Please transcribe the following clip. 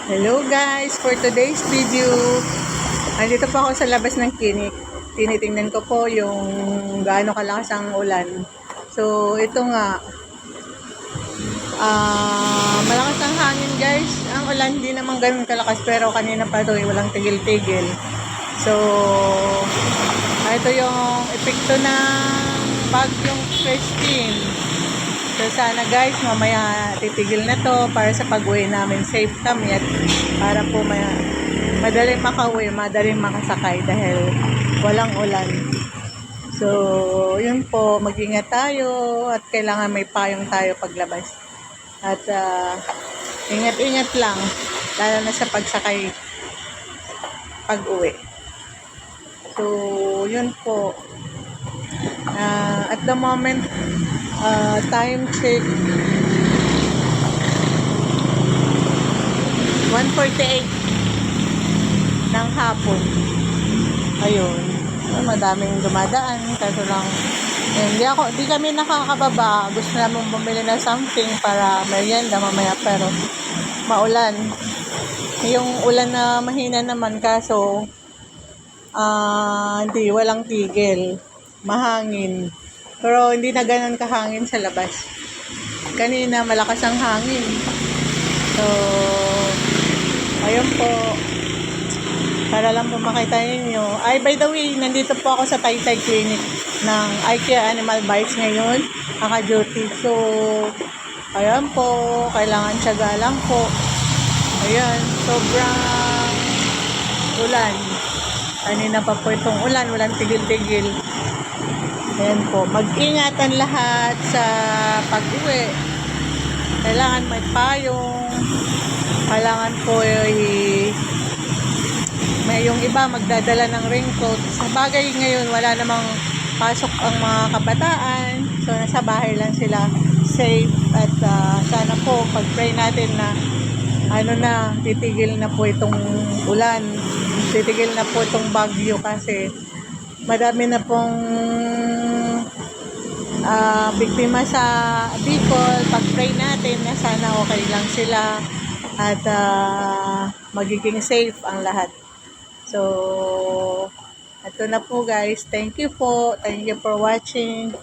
Hello guys, for today's video, andito po ako sa labas ng clinic. Tinitingnan ko po yung gaano kalakas ang ulan. So ito nga, malakas ang hangin guys. Ang ulan hindi naman ganun kalakas pero kanina pa ito walang tigil-tigil. So ito yung epekto ng bagyong Christine. So sana guys, mamaya titigil na to para sa pag-uwi namin safe kami at para po madaling makauwi, madaling makasakay dahil walang ulan. So yun po, mag-ingat tayo at kailangan may payong tayo paglabas. At ingat-ingat lang, lalo na sa pagsakay pag-uwi. So yun po. At the moment, time check 1:48 ng hapon. Ayun, madaming dumadaan kaso lang hindi kami nakakababa. Gusto namin bumili na something para merienda mamaya pero maulan. Yung ulan na mahina naman kaso walang tigil, mahangin. Pero hindi na ganun kahangin sa labas. Kanina malakas ang hangin. So, ayun po. Para lang po makita ninyo. Ay, by the way, nandito po ako sa Taytay Clinic ng IKEA Animal Bites ngayon. Naka-duty. So, ayan po. Kailangan tiyaga lang po. Ayan. Sobrang ulan. Kanina pa po itong ulan. Walang tigil-tigil. Ayan po, mag-ingatan lahat sa pag-uwi. Kailangan may payong. Kailangan po may yung iba magdadala ng raincoat. Sa bagay ngayon, wala namang pasok ang mga kabataan. So, nasa bahay lang sila safe. At sana po, pag-pray natin na titigil na po itong ulan. Titigil na po itong bagyo kasi madami na pong biktima sa Bicol. Pag-pray natin na sana okay lang sila at magiging safe ang lahat. So, ito na po guys. Thank you po. Thank you for watching.